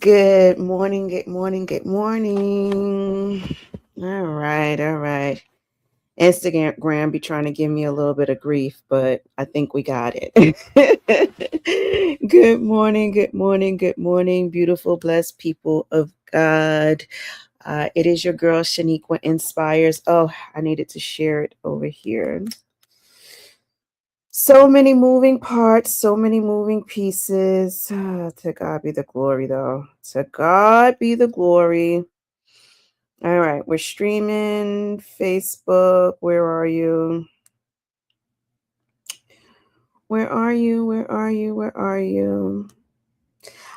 Good morning, good morning, good morning. All right, all right. Instagram be trying to give me a little bit of grief, but I think we got it. Good morning, good morning, good morning, beautiful, blessed people of God. It is your girl, Sheniqua Inspires. Oh, I needed to share it over here. So many moving parts, so many moving pieces. To God be the glory, though. To God be the glory. All right, we're streaming Facebook. Where are you? Where are you? Where are you? Where are you?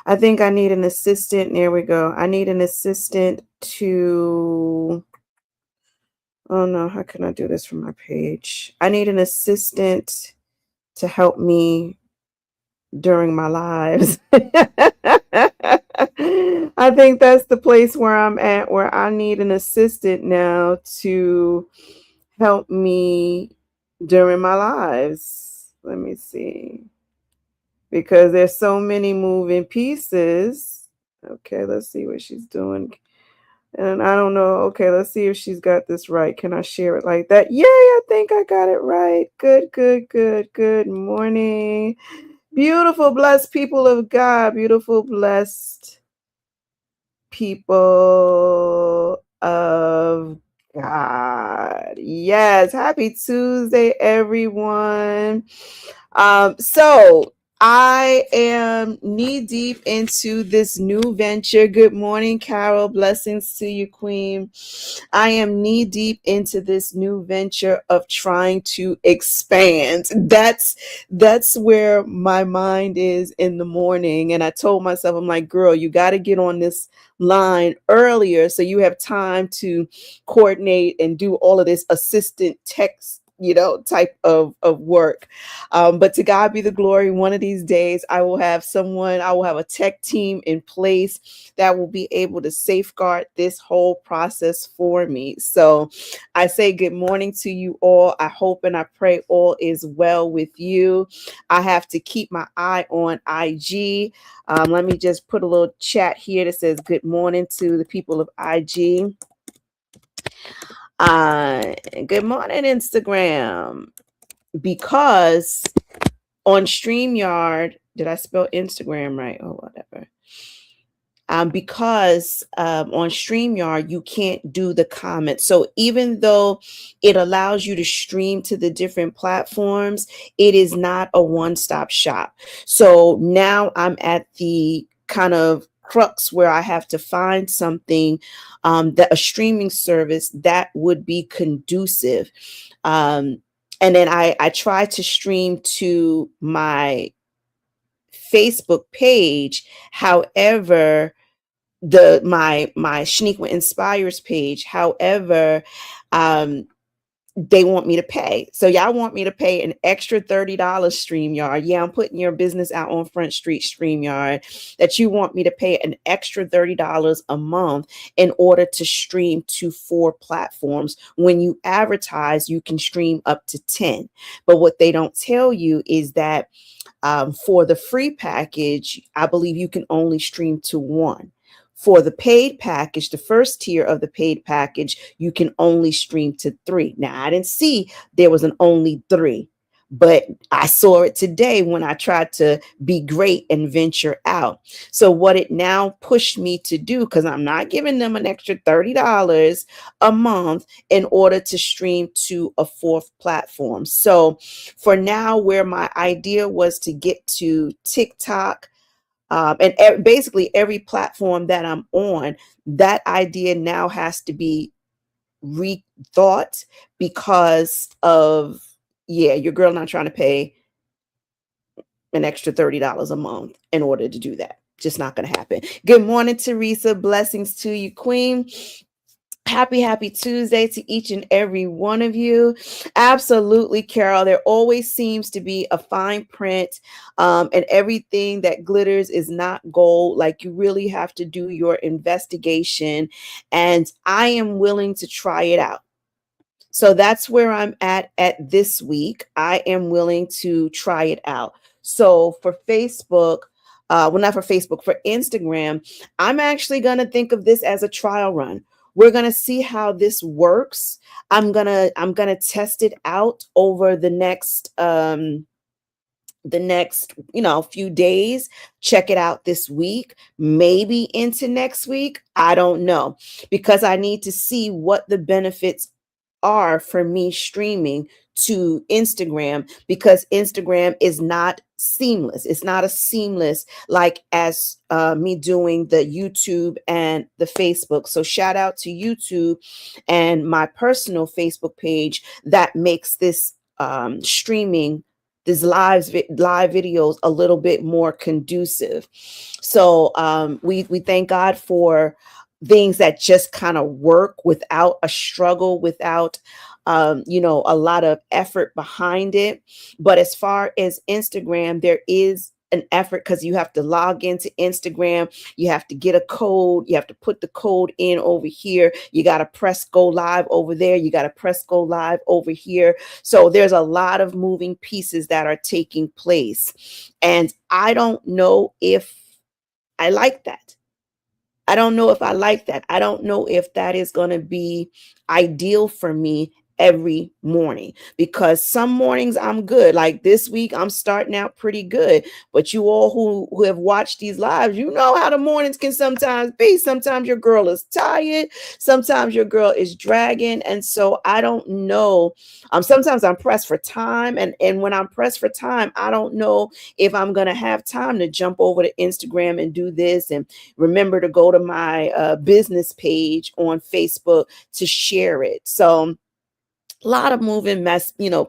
I think I need an assistant. There we go. I need an assistant to. Oh no, how can I do this from my page? I need an assistant to help me during my lives. I think that's the place where I'm at, where I need an assistant now to help me during my lives. Let me see. Because there's so many moving pieces. Okay, let's see what she's doing. And I don't know. Okay, let's see if she's got this right. Can I share it like that? Yay, I think I got it right. Good, good, good. Good morning. Beautiful, blessed people of God. Beautiful, blessed people of God. Yes. Happy Tuesday, everyone. So I am knee deep into this new venture. Good morning, Carol. Blessings to you, Queen. I am knee deep into this new venture of trying to expand. That's where my mind is in the morning. And I told myself, I'm like, girl, you got to get on this line earlier so you have time to coordinate and do all of this assistant text type of work. But to God be the glory. One of these days I will have a tech team in place that will be able to safeguard this whole process for me. So I say good morning to you all. I hope and I pray all is well with you. I have to keep my eye on IG. Let me just put a little chat here that says good morning to the people of IG. Good morning, Instagram. Because on StreamYard, did I spell Instagram right? Oh, whatever. Because on StreamYard, you can't do the comments. So even though it allows you to stream to the different platforms, it is not a one-stop shop. So now I'm at the kind of crux where I have to find something that a streaming service that would be conducive. And then I try to stream to my Facebook page. However, my Sheniqua Inspires page. However, um, they want me to pay. So y'all want me to pay an extra $30 StreamYard. Yeah, I'm putting your business out on Front Street StreamYard. That you want me to pay an extra $30 a month in order to stream to 4 platforms. When you advertise, you can stream up to 10. But what they don't tell you is that for the free package, I believe you can only stream to 1. For the paid package, the first tier of the paid package, you can only stream to 3. Now, I didn't see there was an only 3, but I saw it today when I tried to be great and venture out. So what it now pushed me to do, because I'm not giving them an extra $30 a month in order to stream to a 4th platform. So for now, where my idea was to get to TikTok, and basically every platform that I'm on, that idea now has to be rethought because of, yeah, your girl not trying to pay an extra $30 a month in order to do that. Just not going to happen. Good morning, Teresa. Blessings to you, Queen. Happy Tuesday to each and every one of you. Absolutely, Carol. There always seems to be a fine print, and everything that glitters is not gold. Like, you really have to do your investigation, and I am willing to try it out. So that's where I'm at this week. I am willing to try it out. So for Facebook, well, not for Facebook, for Instagram, I'm actually going to think of this as a trial run. We're going to see how this works. I'm going to test it out over the next few days. Check it out this week, maybe into next week. I don't know, because I need to see what the benefits are for me streaming to Instagram, because Instagram is not seamless. It's not a seamless like as me doing the YouTube and the Facebook. So shout out to YouTube and my personal Facebook page that makes this streaming, these live videos, a little bit more conducive. So we thank God for things that just kind of work without a struggle, without a lot of effort behind it. But as far as Instagram, there is an effort, because you have to log into Instagram, you have to get a code, you have to put the code in over here, you got to press go live over there, you got to press go live over here. So there's a lot of moving pieces that are taking place, and I don't know if I like that. I don't know if I like that. I don't know if that is going to be ideal for me every morning, because some mornings I'm good. Like this week, I'm starting out pretty good. But you all who have watched these lives, you know how the mornings can sometimes be. Sometimes your girl is tired. Sometimes your girl is dragging. And so I don't know. Sometimes I'm pressed for time. And when I'm pressed for time, I don't know if I'm going to have time to jump over to Instagram and do this, and remember to go to my business page on Facebook to share it. So a lot of moving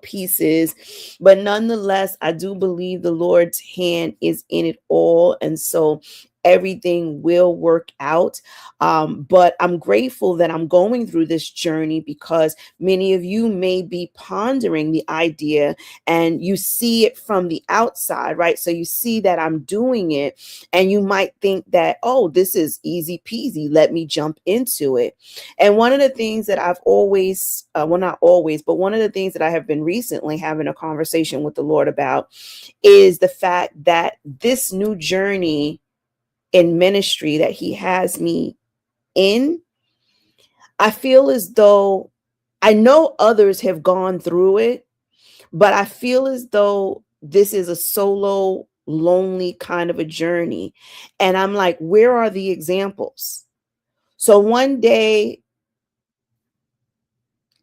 pieces, but nonetheless, I do believe the Lord's hand is in it all. And so everything will work out. But I'm grateful that I'm going through this journey, because many of you may be pondering the idea and you see it from the outside, right? So you see that I'm doing it and you might think that, oh, this is easy peasy, let me jump into it. And one of the things that I've always, well, not always, but one of the things that I have been recently having a conversation with the Lord about is the fact that this new journey in ministry that He has me in, I feel as though I know others have gone through it, but I feel as though this is a solo, lonely kind of a journey. And I'm like, where are the examples? So one day,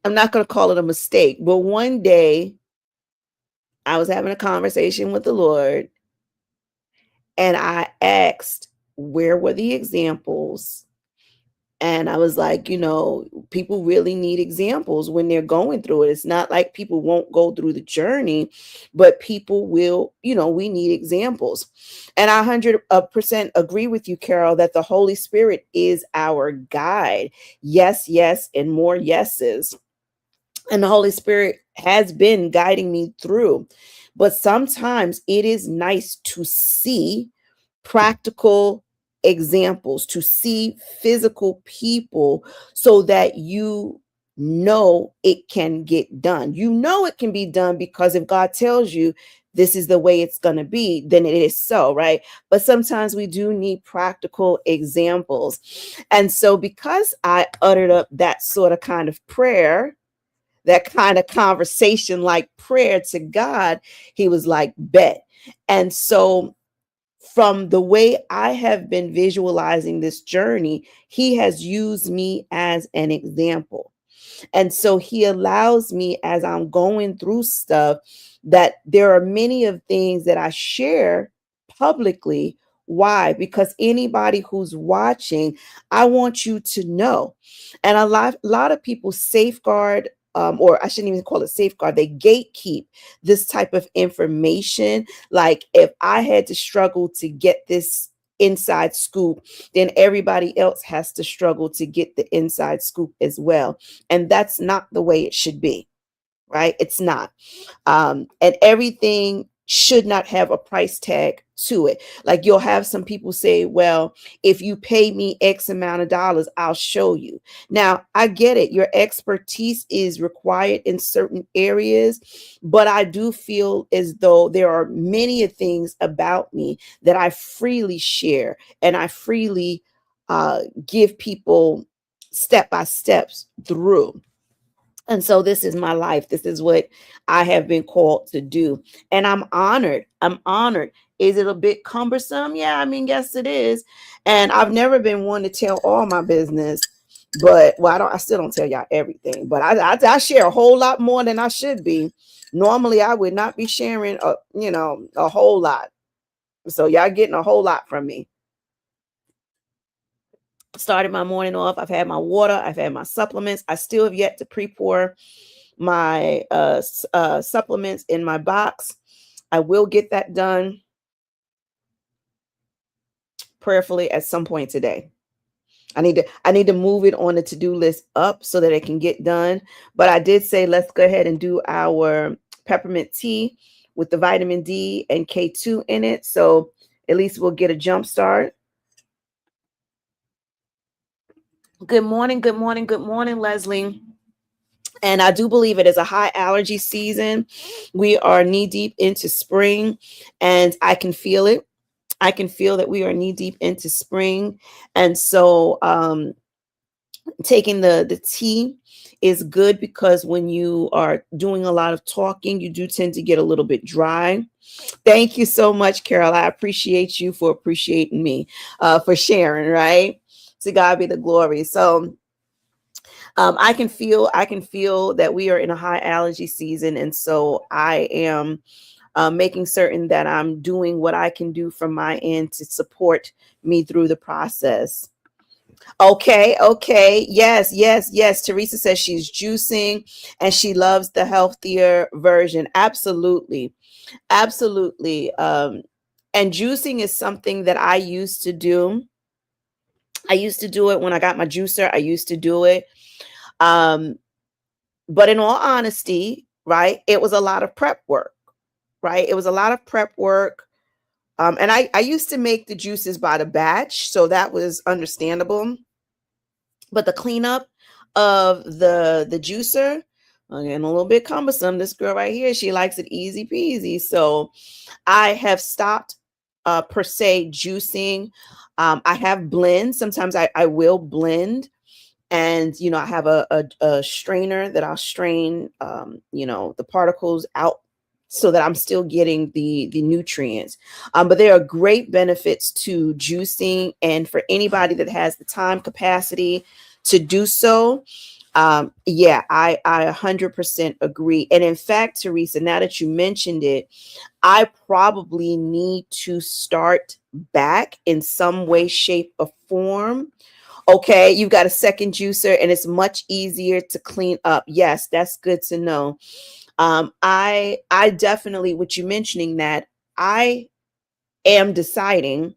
I'm not going to call it a mistake, but one day I was having a conversation with the Lord and I asked, where were the examples? And I was like, people really need examples when they're going through it. It's not like people won't go through the journey, but people will, we need examples. And I 100% agree with you, Carol, that the Holy Spirit is our guide. Yes, yes, and more yeses. And the Holy Spirit has been guiding me through. But sometimes it is nice to see practical examples, to see physical people, so that you know it can get done. You know it can be done, because if God tells you this is the way it's going to be, then it is so, right? But sometimes we do need practical examples. And so because I uttered up that sort of kind of prayer, that kind of conversation like prayer to God, He was like, bet. And so from the way I have been visualizing this journey, He has used me as an example. And so He allows me, as I'm going through stuff, that there are many of things that I share publicly. Why? Because anybody who's watching, I want you to know. And a lot of people safeguard, or I shouldn't even call it safeguard, they gatekeep this type of information. Like if I had to struggle to get this inside scoop, then everybody else has to struggle to get the inside scoop as well. And that's not the way it should be, right? It's not. And everything should not have a price tag to it. Like you'll have some people say, well, if you pay me X amount of dollars, I'll show you. Now, I get it. Your expertise is required in certain areas, but I do feel as though there are many things about me that I freely share and I freely give people step by steps through. And so this is my life. This is what I have been called to do. And I'm honored. I'm honored. Is it a bit cumbersome? Yeah, I mean, yes, it is. And I've never been one to tell all my business, but well, I still don't tell y'all everything, but I share a whole lot more than I should be. Normally, I would not be sharing a whole lot. So y'all getting a whole lot from me. Started my morning off. I've had my water. I've had my supplements. I still have yet to pre-pour my supplements in my box. I will get that done prayerfully at some point today. I need to move it on the to-do list up so that it can get done. But I did say let's go ahead and do our peppermint tea with the vitamin D and K2 in it. So at least we'll get a jump start. Good morning, good morning, good morning, Leslie. And I do believe it is a high allergy season. We are knee deep into spring, and I can feel it. I can feel that we are knee deep into spring. And so taking the tea is good because when you are doing a lot of talking, you do tend to get a little bit dry. Thank you so much, Carol. I appreciate you for appreciating me, for sharing, right? To God be the glory. So I can feel that we are in a high allergy season. And so I am making certain that I'm doing what I can do from my end to support me through the process. Okay. Yes. Teresa says she's juicing and she loves the healthier version. Absolutely. And juicing is something that I used to do. I used to do it when I got my juicer. I used to do it. But in all honesty, right, it was a lot of prep work, right? It was a lot of prep work. And I used to make the juices by the batch, so that was understandable. But the cleanup of the juicer, again, a little bit cumbersome. This girl right here, she likes it easy peasy. So I have stopped per se juicing. I have blends. Sometimes I will blend. And, I have a strainer that I'll strain, the particles out so that I'm still getting the nutrients. But there are great benefits to juicing. And for anybody that has the time capacity to do so, yeah, I 100% agree. And in fact, Teresa, now that you mentioned it, I probably need to start back in some way, shape, or form. Okay, you've got a second juicer and it's much easier to clean up. Yes, that's good to know. I definitely, with you mentioning that, I am deciding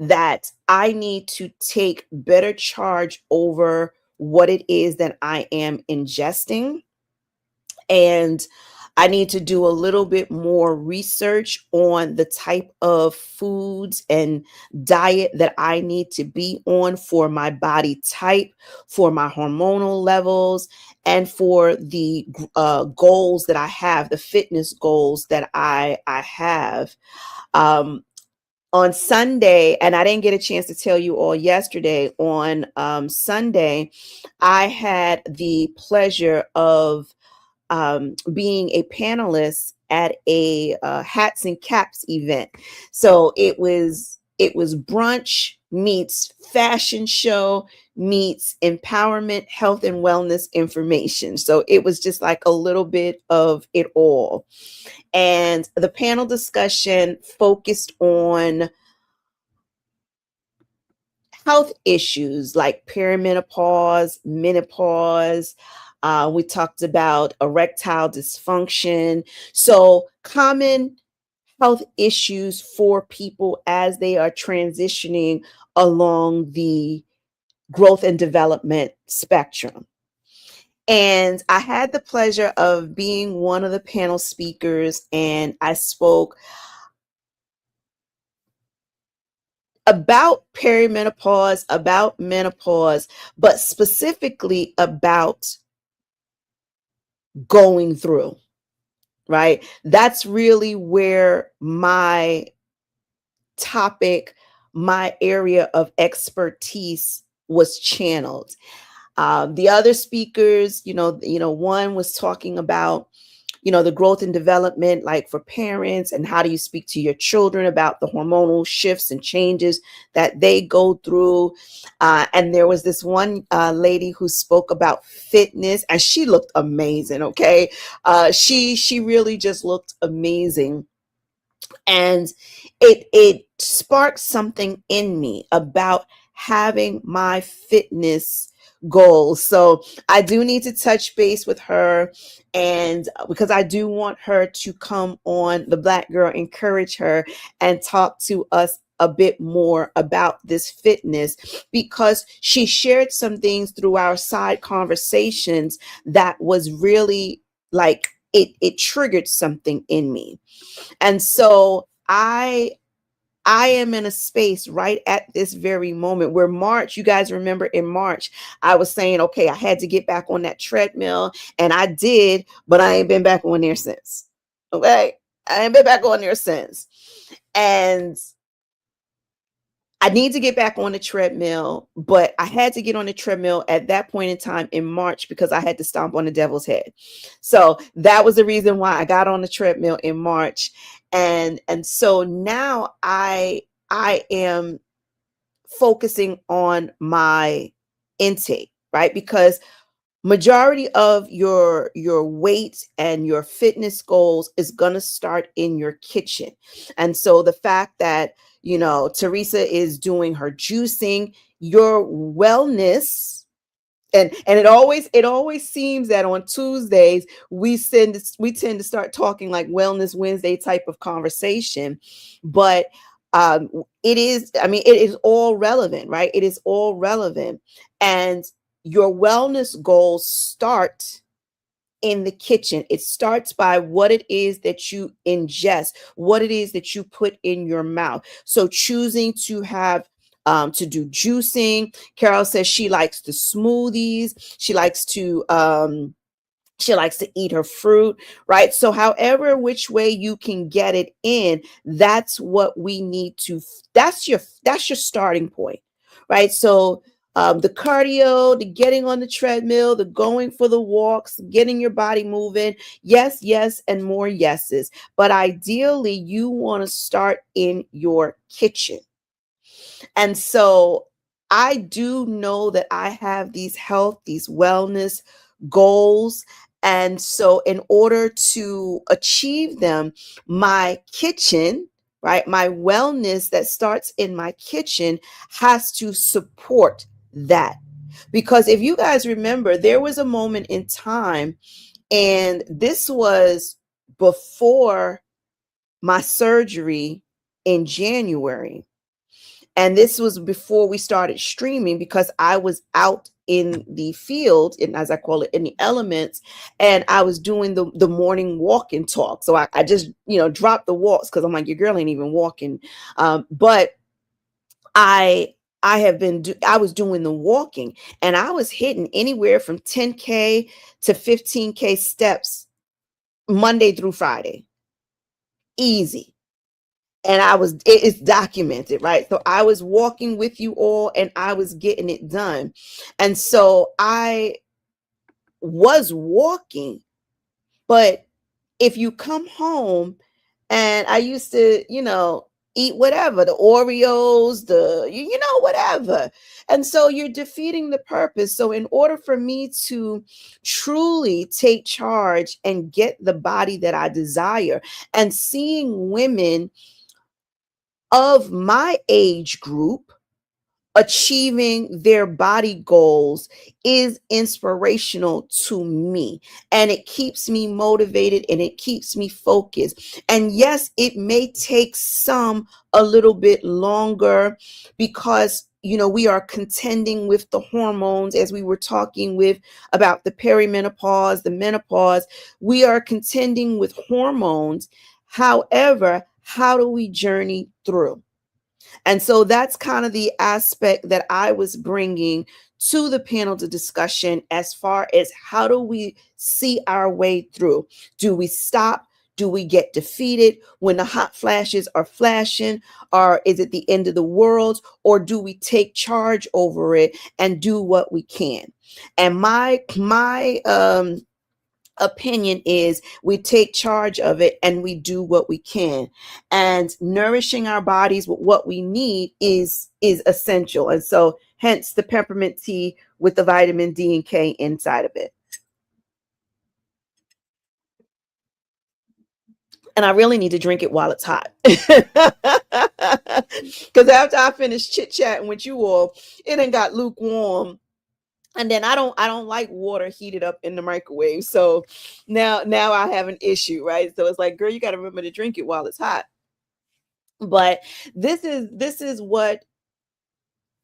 that I need to take better charge over what it is that I am ingesting. And I need to do a little bit more research on the type of foods and diet that I need to be on for my body type, for my hormonal levels, and for the goals that I have, the fitness goals that I have. On Sunday, and I didn't get a chance to tell you all yesterday, on Sunday, I had the pleasure of being a panelist at a hats and caps event. So it was brunch meets fashion show meets empowerment, health and wellness information. So it was just like a little bit of it all. And the panel discussion focused on health issues like perimenopause, menopause. We talked about erectile dysfunction. So, common health issues for people as they are transitioning along the growth and development spectrum. And I had the pleasure of being one of the panel speakers, and I spoke about perimenopause, about menopause, but specifically about going through, right? That's really where my topic, my area of expertise was channeled. The other speakers, one was talking about, the growth and development, like for parents, and how do you speak to your children about the hormonal shifts and changes that they go through. And there was this one lady who spoke about fitness, and she looked amazing. Okay. She really just looked amazing. And it sparked something in me about having my fitness goals. So I do need to touch base with her, and because I do want her to come on the Black Girl, encourage her and talk to us a bit more about this fitness, because she shared some things through our side conversations that was really like it triggered something in me. And so I am in a space right at this very moment where March, you guys remember in March, I was saying, okay, I had to get back on that treadmill, and I did, but I ain't been back on there since. Okay. I ain't been back on there since. And I need to get back on the treadmill, but I had to get on the treadmill at that point in time in March because I had to stomp on the devil's head. So that was the reason why I got on the treadmill in March. And so now I am focusing on my intake, right? Because majority of your weight and your fitness goals is going to start in your kitchen. And so the fact that Teresa is doing her juicing, your wellness, and it always seems that on Tuesdays we tend to start talking like Wellness Wednesday type of conversation. But it is all relevant, right? It is all relevant. And your wellness goals start in the kitchen. It starts by what it is that you ingest, what it is that you put in your mouth. So choosing to have to do juicing. Carol says she likes the smoothies. She likes to eat her fruit, right? So however which way you can get it in, that's what we need to, that's your starting point, right? So the cardio, the getting on the treadmill, the going for the walks, getting your body moving, yes, yes, and more yeses. But ideally, you want to start in your kitchen. And so I do know that I have these health, these wellness goals. And so in order to achieve them, my kitchen, right, my wellness that starts in my kitchen has to support that. Because if you guys remember, there was a moment in time, and this was before my surgery in January. And this was before we started streaming, because I was out in the field, and as I call it, in the elements, and I was doing the morning walk and talk. So I just, dropped the walks because I'm like, your girl ain't even walking. But I I was doing the walking, and I was hitting anywhere from 10K to 15K steps Monday through Friday. Easy. And it's documented, right? So I was walking with you all, and I was getting it done. And so I was walking. But if you come home, and I used to, eat whatever, the Oreos, whatever. And so you're defeating the purpose. So in order for me to truly take charge and get the body that I desire, and seeing women of my age group achieving their body goals is inspirational to me, and it keeps me motivated, and it keeps me focused. And yes, it may take some a little bit longer, because we are contending with the hormones, as we were talking with about the perimenopause, the menopause. We are contending with hormones. However, how do we journey through? And so that's kind of the aspect that I was bringing to the panel to discussion, as far as how do we see our way through? Do we stop? Do we get defeated when the hot flashes are flashing? Or is it the end of the world? Or do we take charge over it and do what we can? And my opinion is we take charge of it and we do what we can, and nourishing our bodies with what we need is essential. And so hence the peppermint tea with the vitamin D and K inside of it. And I really need to drink it while it's hot. Because after I finish chit chatting with you all, it done got lukewarm. And then I don't like water heated up in the microwave. So now I have an issue, right? So it's like, girl, you got to remember to drink it while it's hot. But this is what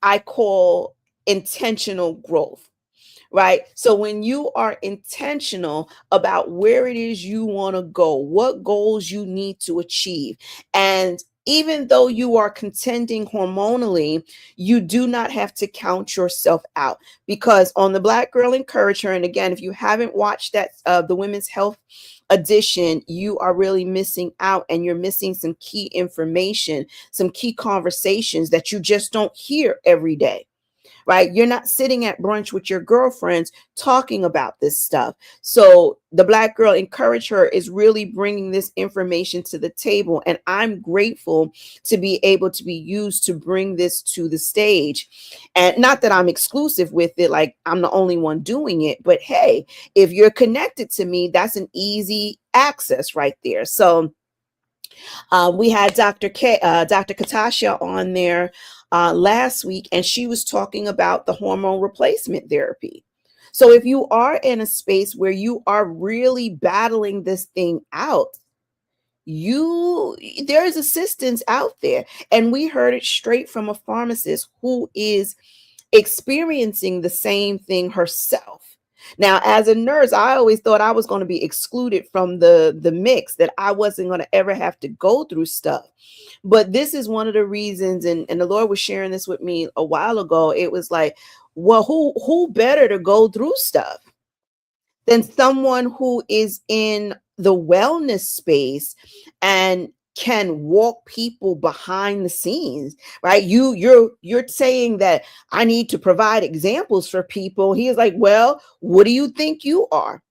I call intentional growth, right? So when you are intentional about where it is you want to go, what goals you need to achieve, and even though you are contending hormonally, you do not have to count yourself out, because on the Black Girl Encourage Her, and again, if you haven't watched that, the Women's Health edition, you are really missing out, and you're missing some key information, some key conversations that you just don't hear every day, right? You're not sitting at brunch with your girlfriends talking about this stuff. So the Black Girl Encourage Her is really bringing this information to the table. And I'm grateful to be able to be used to bring this to the stage. And not that I'm exclusive with it, like I'm the only one doing it, but hey, if you're connected to me, that's an easy access right there. So we had Dr. Katasha on there last week, and she was talking about the hormone replacement therapy. So if you are in a space where you are really battling this thing out, there is assistance out there. And we heard it straight from a pharmacist who is experiencing the same thing herself. Now, as a nurse, I always thought I was going to be excluded from the mix, that I wasn't going to ever have to go through stuff. But this is one of the reasons, and the Lord was sharing this with me a while ago. It was like, well, who better to go through stuff than someone who is in the wellness space and can walk people behind the scenes, right? You're saying that I need to provide examples for people. He is like, well, what do you think you are?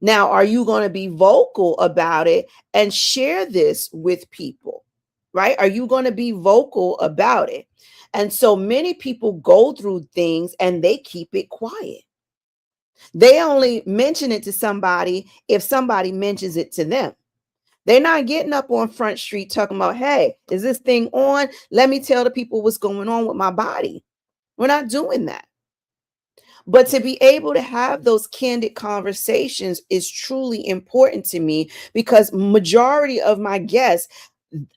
Now, are you going to be vocal about it and share this with people, right? Are you going to be vocal about it? And so many people go through things and they keep it quiet. They only mention it to somebody if somebody mentions it to them. They're not getting up on Front Street talking about, hey, is this thing on? Let me tell the people what's going on with my body. We're not doing that. But to be able to have those candid conversations is truly important to me, because majority of my guests,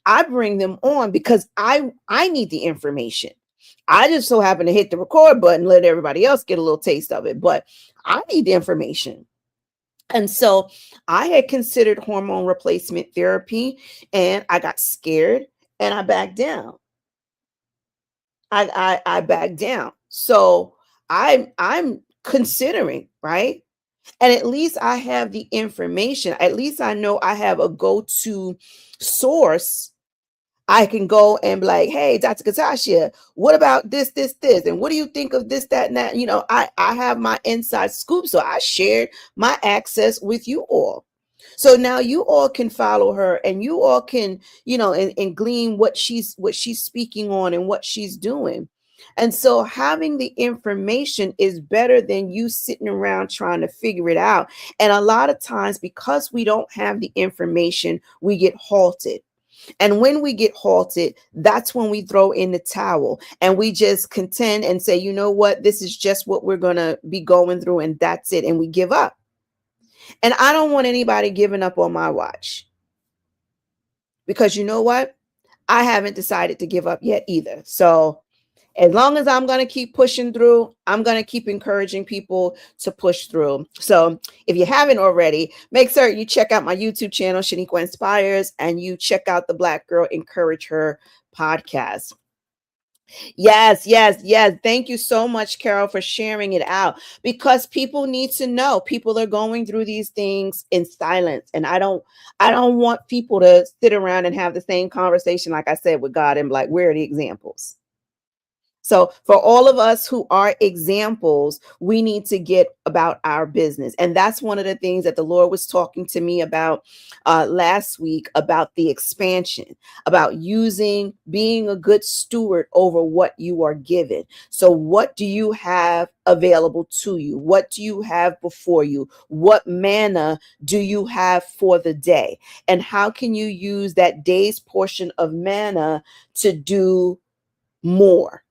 I bring them on because I need the information. I just so happen to hit the record button, let everybody else get a little taste of it, but I need the information. And so I had considered hormone replacement therapy, and I got scared and I backed down. I backed down. So I'm considering, right? And at least I have the information. At least I know I have a go-to source. I can go and be like, hey, Dr. Katasha, what about this? And what do you think of this, that, and that? I have my inside scoop. So I shared my access with you all. So now you all can follow her, and you all can, and glean what she's speaking on and what she's doing. And so having the information is better than you sitting around trying to figure it out. And a lot of times, because we don't have the information, we get halted. And when we get halted, that's when we throw in the towel and we just contend and say, you know what, this is just what we're going to be going through, and that's it. And we give up. And I don't want anybody giving up on my watch, because you know what? I haven't decided to give up yet either. So As long as I'm going to keep pushing through, I'm going to keep encouraging people to push through. So if you haven't already, make sure you check out my YouTube channel, Sheniqua Inspires, and you check out the Black Girl Encourage Her podcast. Yes, yes, yes. Thank you so much, Carol, for sharing it out, because people need to know. People are going through these things in silence. And I don't want people to sit around and have the same conversation, like I said, with God and like, where are the examples? So for all of us who are examples, we need to get about our business. And that's one of the things that the Lord was talking to me about last week, about the expansion, about being a good steward over what you are given. So what do you have available to you? What do you have before you? What manna do you have for the day? And how can you use that day's portion of manna to do more?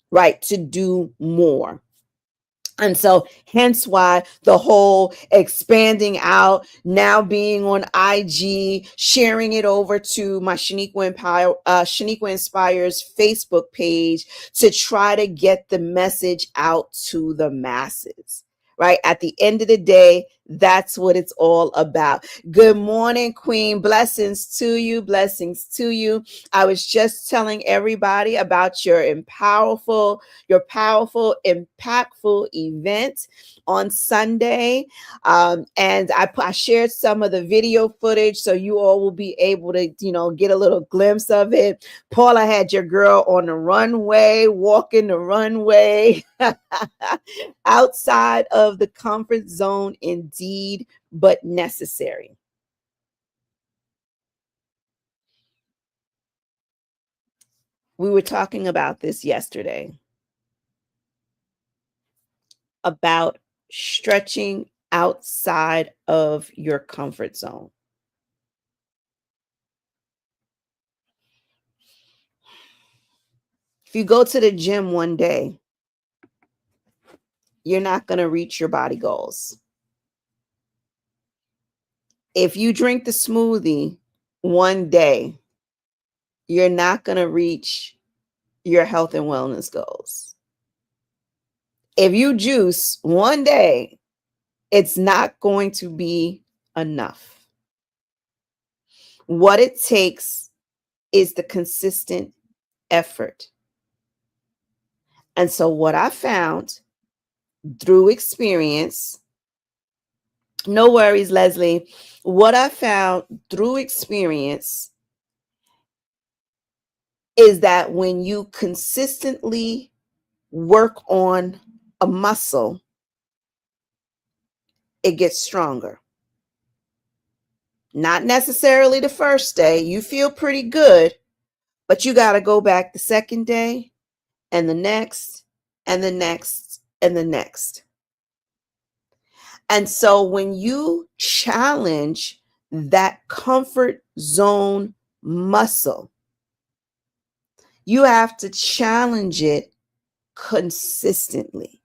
Right, to do more. And so hence why the whole expanding out, now being on IG, sharing it over to my Sheniqua Inspires Facebook page to try to get the message out to the masses. Right. At the end of the day, that's what it's all about. Good morning, Queen. Blessings to you. Blessings to you. I was just telling everybody about your powerful, impactful event on Sunday. And I shared some of the video footage so you all will be able to, get a little glimpse of it. Paula had your girl on the runway, walking the runway, outside of the comfort zone, indeed, but necessary. We were talking about this yesterday, about stretching outside of your comfort zone. If you go to the gym one day, you're not going to reach your body goals. If you drink the smoothie one day, you're not going to reach your health and wellness goals. If you juice one day, it's not going to be enough. What it takes is the consistent effort. And so, what I found through experience, no worries, Leslie, what I found through experience is that when you consistently work on a muscle, it gets stronger. Not necessarily the first day. You feel pretty good, but you got to go back the second day and the next and the next and the next. And so when you challenge that comfort zone muscle, you have to challenge it consistently.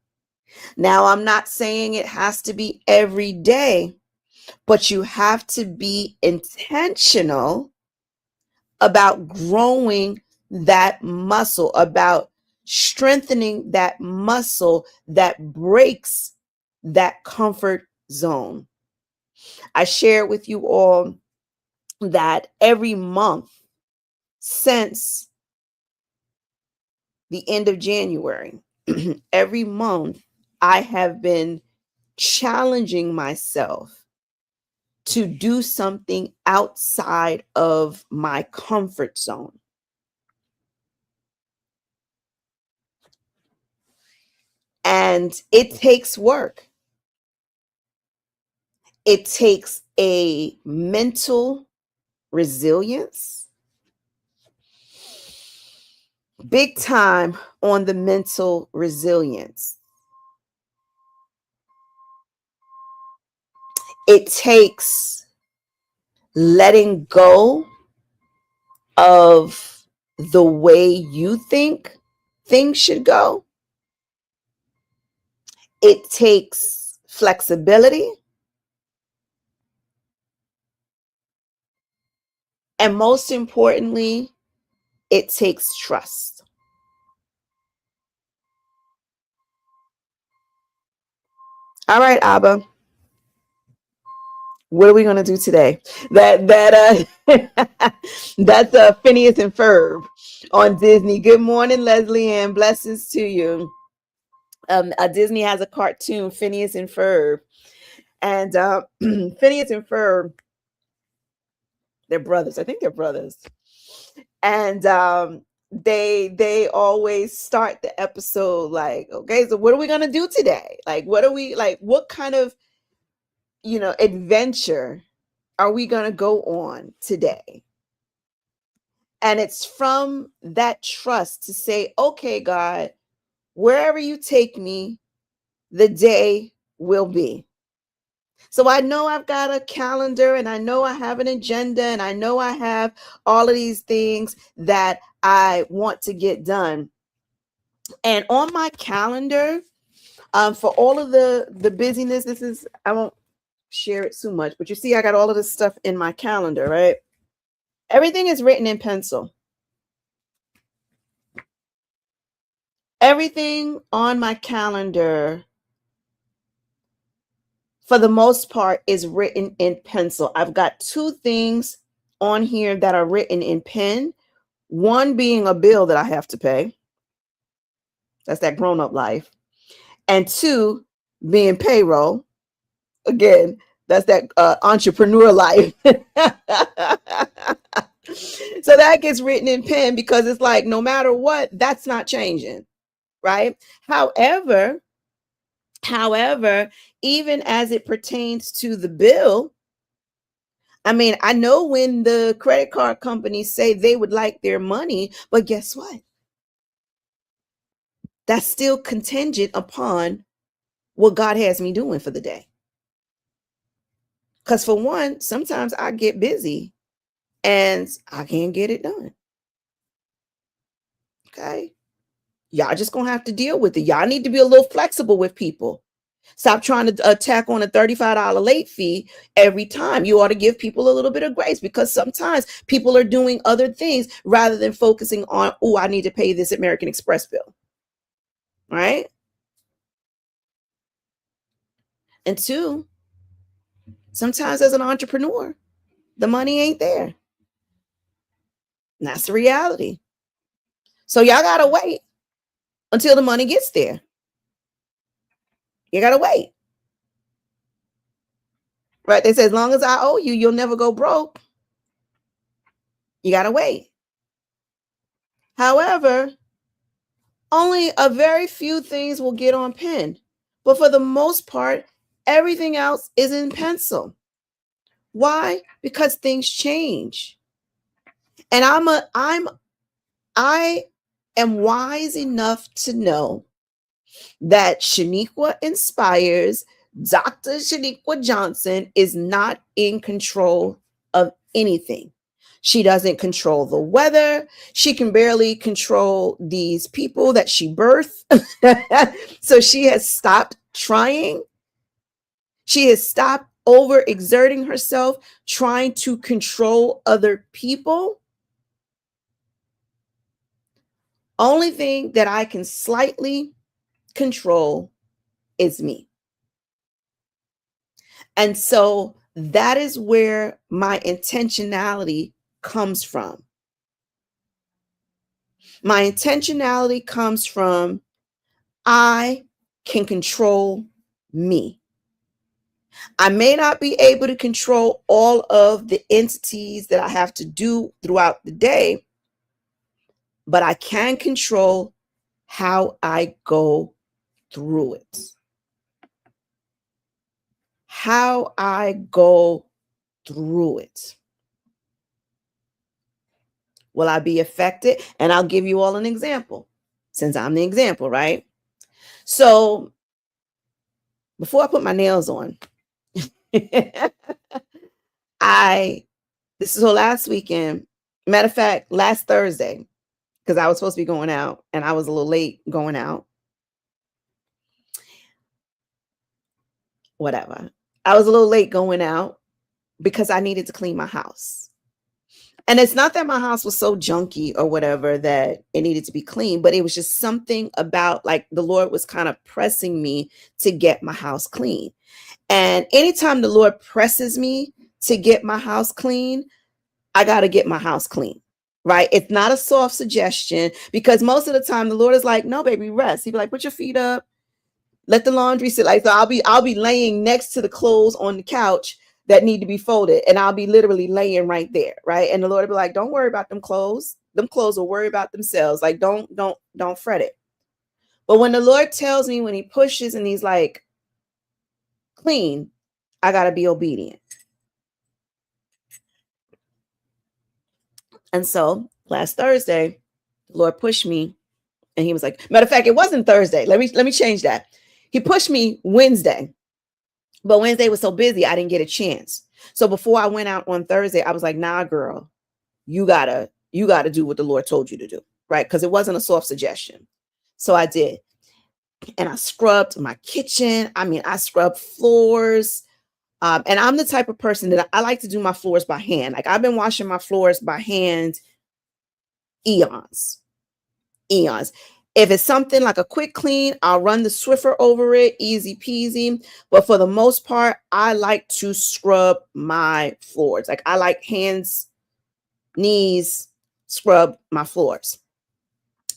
Now, I'm not saying it has to be every day, but you have to be intentional about growing that muscle, about strengthening that muscle that breaks that comfort zone. I share with you all that every month since the end of January, every month I have been challenging myself to do something outside of my comfort zone. And it takes work. It takes a mental resilience, big time on the mental resilience. It takes letting go of the way you think things should go. It takes flexibility. And most importantly, it takes trust. All right, Abba. What are we gonna do today? That's Phineas and Ferb on Disney. Good morning, Leslie Ann. Blessings to you. Disney has a cartoon, Phineas and Ferb, and Phineas and Ferb, they're brothers. I think they're brothers, and they always start the episode like, okay, so what are we gonna do today? Like, what are we like? What kind of adventure are we gonna go on today? And it's from that trust to say, okay, God, wherever you take me, the day will be. So I know I've got a calendar and I know I have an agenda and I know I have all of these things that I want to get done. And on my calendar, for all of the busyness, I won't share it too much, but you see, I got all of this stuff in my calendar, right? Everything is written in pencil. Everything on my calendar, for the most part, is written in pencil. I've got two things on here that are written in pen. One being a bill that I have to pay. That's that grown-up life. And two being payroll. Again, that's that entrepreneur life. So that gets written in pen because it's like, no matter what, that's not changing, right? However, even as it pertains to the bill, I mean, I know when the credit card companies say they would like their money, but guess what? That's still contingent upon what God has me doing for the day. Because for one, sometimes I get busy and I can't get it done. Okay. Y'all just gonna have to deal with it. Y'all need to be a little flexible with people. Stop trying to tack on a $35 late fee every time. You ought to give people a little bit of grace because sometimes people are doing other things rather than focusing on, oh, I need to pay this American Express bill. Right? And two, sometimes as an entrepreneur, the money ain't there. And that's the reality. So y'all gotta wait until the money gets there. You gotta wait. Right? They say as long as I owe you, you'll never go broke. You gotta wait. However, only a very few things will get on pen. But for the most part, everything else is in pencil. Why? Because things change. And I am wise enough to know that Sheniqua Inspires, Dr. Sheniqua Johnson, is not in control of anything. She doesn't control the weather. She can barely control these people that she birthed. So she has stopped trying. She has stopped overexerting herself, trying to control other people. Only thing that I can slightly control is me. And so that is where my intentionality comes from. My intentionality comes from I can control me. I may not be able to control all of the entities that I have to do throughout the day, but I can control how I go through it. How I go through it. Will I be affected? And I'll give you all an example since I'm the example, right? So before I put my nails on, this is so last weekend, matter of fact, last Thursday, because I was supposed to be going out and I was a little late going out. Whatever. I was a little late going out because I needed to clean my house. And it's not that my house was so junky or whatever that it needed to be clean, but it was just something about like the Lord was kind of pressing me to get my house clean. And anytime the Lord presses me to get my house clean, I got to get my house clean. Right? It's not a soft suggestion, because most of the time the Lord is like, "No, baby, rest." He'd be like, "Put your feet up, let the laundry sit." Like, so I'll be laying next to the clothes on the couch that need to be folded, and I'll be literally laying right there, right? And the Lord will be like, "Don't worry about them clothes. Them clothes will worry about themselves. Like, don't fret it." But when the Lord tells me, when he pushes and he's like, "Clean," I got to be obedient. And so last Thursday, the Lord pushed me, and he was like, matter of fact, it wasn't Thursday. Let me change that. He pushed me Wednesday, but Wednesday was so busy, I didn't get a chance. So before I went out on Thursday, I was like, "Nah, girl, you gotta do what the Lord told you to do," right? Because it wasn't a soft suggestion. So I did. And I scrubbed my kitchen. I mean, I scrubbed floors. And I'm the type of person that I like to do my floors by hand. Like, I've been washing my floors by hand eons, eons. If it's something like a quick clean, I'll run the Swiffer over it, easy peasy. But for the most part, I like to scrub my floors. Like, I like hands, knees, scrub my floors.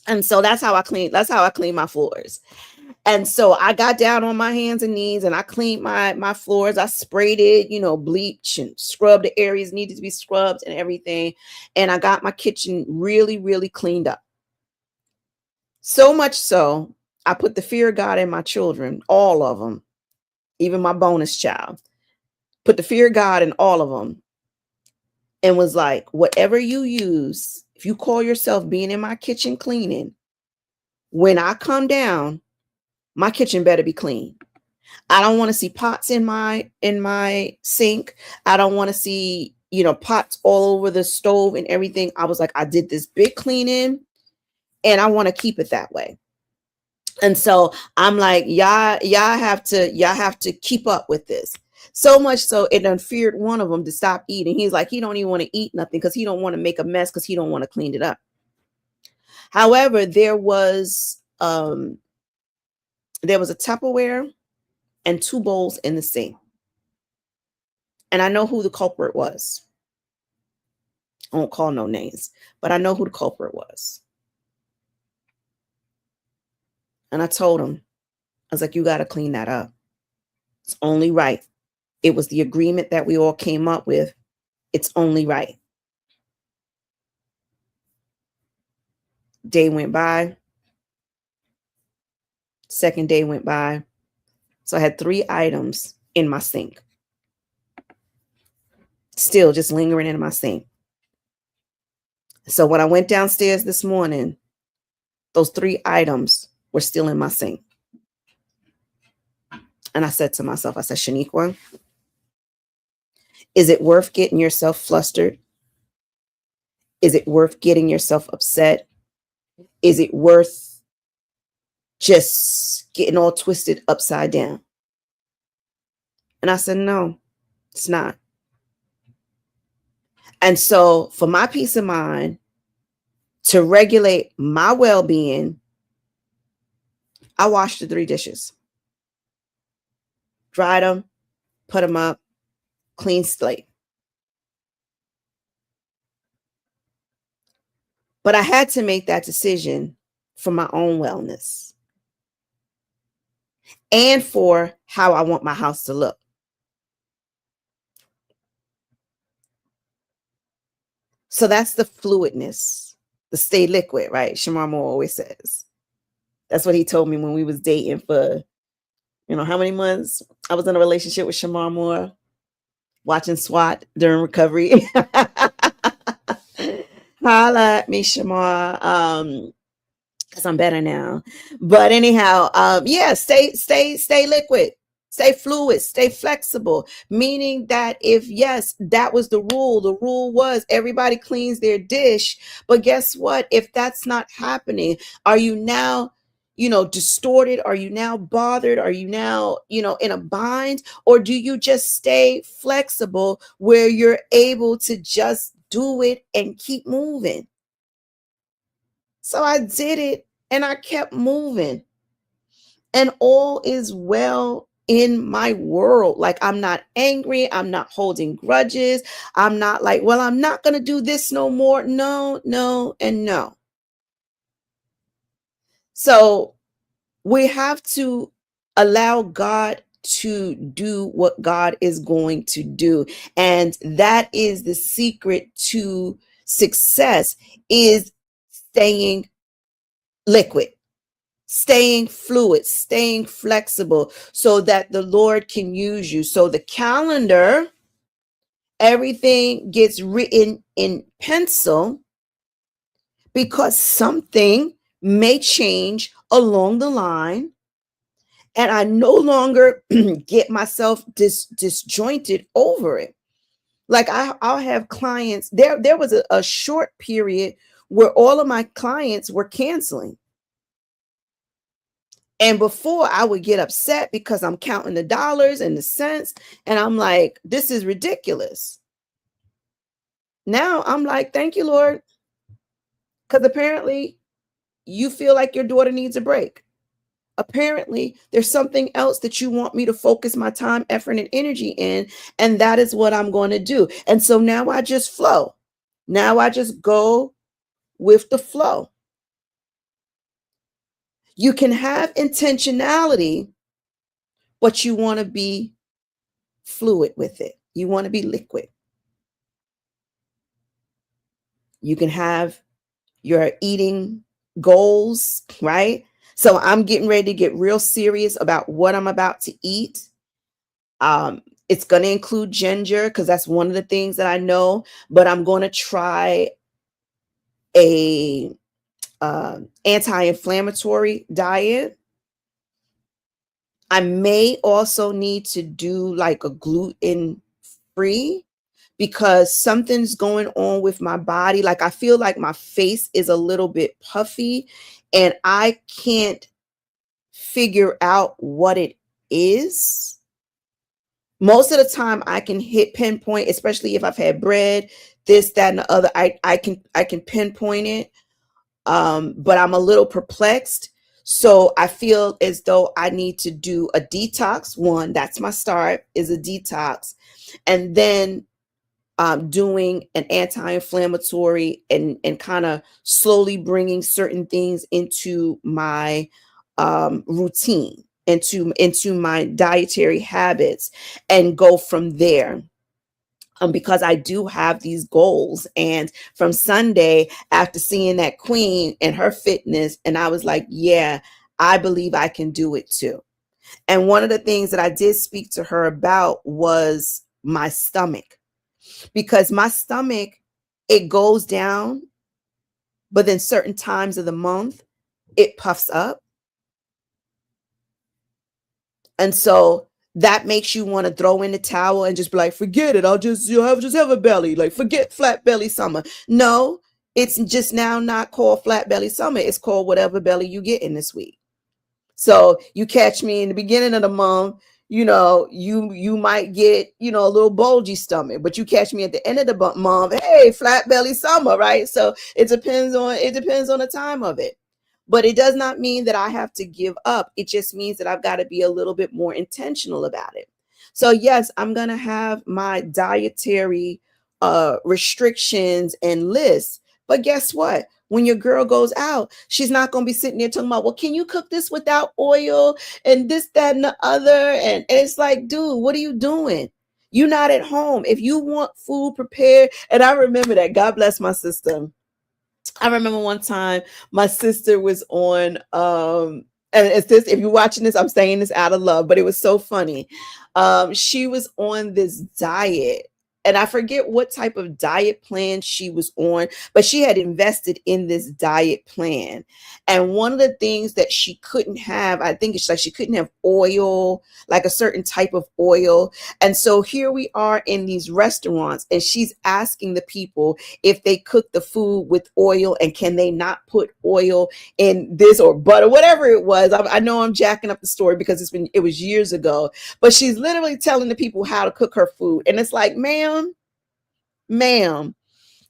And so that's how I clean. That's how I clean my floors. And so I got down on my hands and knees and I cleaned my floors. I sprayed it, bleach, and scrubbed the areas needed to be scrubbed and everything. And I got my kitchen really, really cleaned up. So much so, I put the fear of God in my children, all of them, even my bonus child. Put the fear of God in all of them, and was like, "Whatever you use, if you call yourself being in my kitchen cleaning, when I come down, my kitchen better be clean. I don't want to see pots in my sink. I don't want to see, pots all over the stove and everything." I was like, I did this big cleaning and I want to keep it that way. And so I'm like, y'all have to keep up with this. So much so it done feared one of them to stop eating. He's like, he don't even want to eat nothing because he don't want to make a mess, because he don't want to clean it up. However, there was a Tupperware and 2 bowls in the sink. And I know who the culprit was. I won't call no names, but I know who the culprit was. And I told him, I was like, "You got to clean that up. It's only right. It was the agreement that we all came up with. It's only right." Day went by. Second day went by. So I had 3 items in my sink, still just lingering in my sink. So when I went downstairs this morning, those 3 items were still in my sink. And I said to myself, I said, "Sheniqua, is it worth getting yourself flustered? Is it worth getting yourself upset? Is it worth just getting all twisted upside down?" And I said, "No, it's not." And so for my peace of mind, to regulate my well-being, I washed the 3 dishes, dried them, put them up, clean slate. But I had to make that decision for my own wellness and for how I want my house to look. So that's the fluidness, the stay liquid, right? Shamar Moore always says. That's what he told me when we was dating for, how many months I was in a relationship with Shamar Moore, watching SWAT during recovery. Holla at me, Shamar. Because I'm better now. But anyhow, yeah, stay liquid, stay fluid, stay flexible. Meaning that if, yes, that was the rule was everybody cleans their dish. But guess what? If that's not happening, are you now, distorted? Are you now bothered? Are you now, in a bind? Or do you just stay flexible where you're able to just do it and keep moving. So I did it and I kept moving. And all is well in my world. Like, I'm not angry. I'm not holding grudges. I'm not like, well, I'm not going to do this no more. No, no, and no. So we have to allow God to do what God is going to do. And that is the secret to success, is staying liquid, staying fluid, staying flexible, so that the Lord can use you. So the calendar, everything gets written in pencil, because something may change along the line, and I no longer get myself disjointed over it. Like, I'll have clients. There was a short period where all of my clients were canceling. And before, I would get upset because I'm counting the dollars and the cents, and I'm like, this is ridiculous. Now I'm like, thank you, Lord, because apparently you feel like your daughter needs a break. Apparently, there's something else that you want me to focus my time, effort, and energy in, and that is what I'm going to do. And so now I just flow. Now I just go with the flow. You can have intentionality, but you want to be fluid with it. You want to be liquid. You can have your eating goals, right? So I'm getting ready to get real serious about what I'm about to eat. It's going to include ginger, because that's one of the things that I know, but I'm going to try a anti-inflammatory diet. I may also need to do like a gluten free, because something's going on with my body. Like, I feel like my face is a little bit puffy, and I can't figure out what it is. Most of the time I can pinpoint, especially if I've had bread, this, that, and the other. I can pinpoint it. But I'm a little perplexed. So I feel as though I need to do a detox. One, that's my start, is a detox. And then doing an anti-inflammatory, and kind of slowly bringing certain things into my routine, into my dietary habits, and go from there. Because I do have these goals. And from Sunday, after seeing that queen and her fitness, and I was like, yeah, I believe I can do it too. And one of the things that I did speak to her about was my stomach, because my stomach, it goes down, but then certain times of the month, it puffs up. And so that makes you want to throw in the towel and just be like, forget it. I'll just, have a belly. Like, forget flat belly summer. No, it's just now not called flat belly summer. It's called whatever belly you get in this week. So you catch me in the beginning of the month, you might get, a little bulgy stomach, but you catch me at the end of the month, hey, flat belly summer, right? So it depends on the time of it. But it does not mean that I have to give up. It just means that I've got to be a little bit more intentional about it. So yes, I'm going to have my dietary restrictions and lists. But guess what? When your girl goes out, she's not going to be sitting there talking about, well, can you cook this without oil and this, that, and the other? And it's like, dude, what are you doing? You're not at home. If you want food prepared, and I remember that, God bless my sister. I remember one time my sister was on, and it's this, if you're watching this, I'm saying this out of love, but it was so funny. She was on this diet, and I forget what type of diet plan she was on, but she had invested in this diet plan. And one of the things that she couldn't have, I think it's like she couldn't have oil, like a certain type of oil. And so here we are in these restaurants, and she's asking the people if they cook the food with oil, and can they not put oil in this, or butter, whatever it was. I know I'm jacking up the story because it was years ago, but she's literally telling the people how to cook her food. And it's like, ma'am,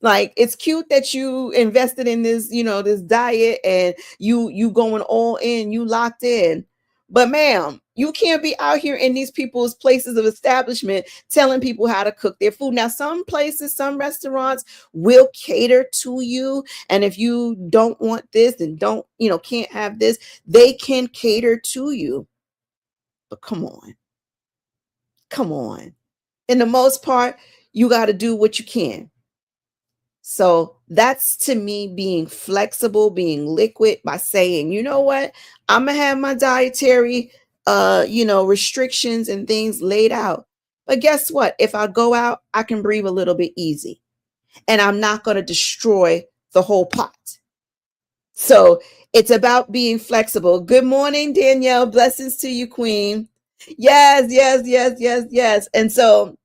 Like, it's cute that you invested in this, this diet, and you going all in, you locked in. But ma'am, you can't be out here in these people's places of establishment telling people how to cook their food. Now, some places, some restaurants will cater to you. And if you don't want this and can't have this, they can cater to you. But come on. Come on. In the most part, you got to do what you can. So that's, to me, being flexible, being liquid, by saying, you know what, I'm gonna have my dietary restrictions and things laid out. But guess what? If I go out, I can breathe a little bit easy, and I'm not gonna destroy the whole pot. So it's about being flexible. Good morning, Danielle. Blessings to you, Queen. Yes, yes, yes, yes, yes. And so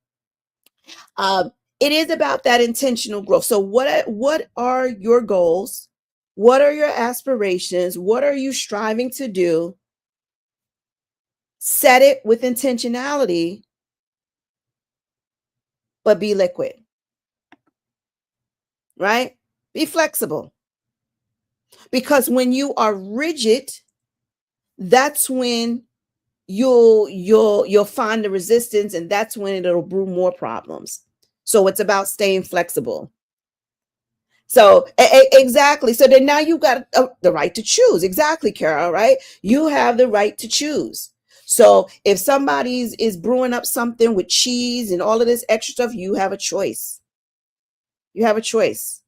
it is about that intentional growth. So what are your goals? What are your aspirations? What are you striving to do? Set it with intentionality, but be liquid, right? Be flexible. Because when you are rigid, that's when you'll find the resistance, and that's when it'll brew more problems. So it's about staying flexible. So exactly. So then now you got the right to choose. Exactly, Carol, right? You have the right to choose. So if somebody's is brewing up something with cheese and all of this extra stuff, you have a choice. You have a choice.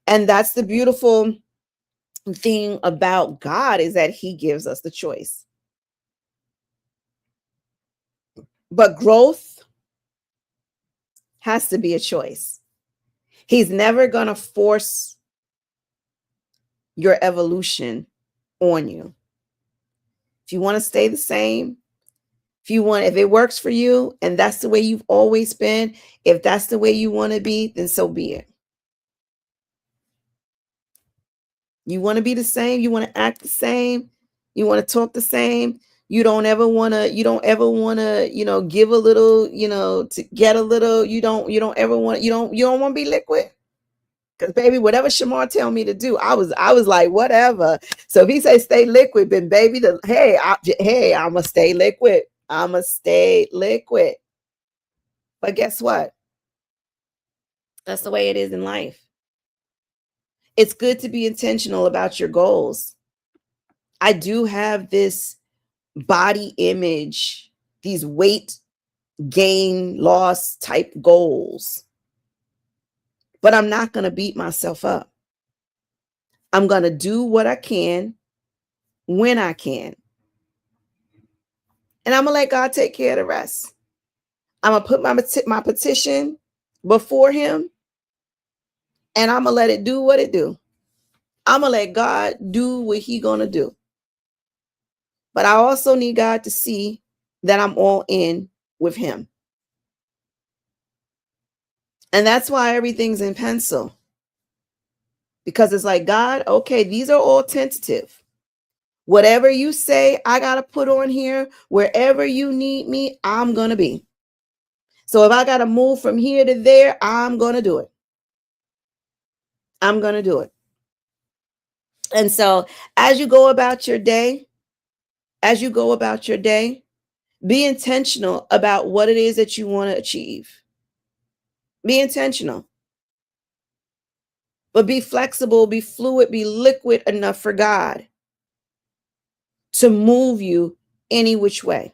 And that's the beautiful thing about God, is that he gives us the choice. But growth has to be a choice. He's never going to force your evolution on you. If you want to stay the same, if it works for you and that's the way you've always been, if that's the way you want to be, then so be it. You want to be the same, you want to act the same, you want to talk the same, you don't ever want to give a little, to get a little, you don't ever want, you don't want to be liquid. Because baby, whatever Shamar tell me to do, I was like, whatever. So if he say stay liquid, then baby, I'ma stay liquid. I'ma stay liquid. But guess what? That's the way it is in life. It's good to be intentional about your goals. I do have this body image, these weight gain loss type goals, but I'm not going to beat myself up. I'm going to do what I can when I can. And I'm going to let God take care of the rest. I'm going to put my petition before him, and I'm going to let it do what it do. I'm going to let God do what he going to do. But I also need God to see that I'm all in with him. And that's why everything's in pencil. Because it's like, God, okay, these are all tentative. Whatever you say I got to put on here, wherever you need me, I'm going to be. So if I got to move from here to there, I'm going to do it. I'm going to do it. And so as you go about your day, be intentional about what it is that you want to achieve. Be intentional. But be flexible, be fluid, be liquid enough for God to move you any which way.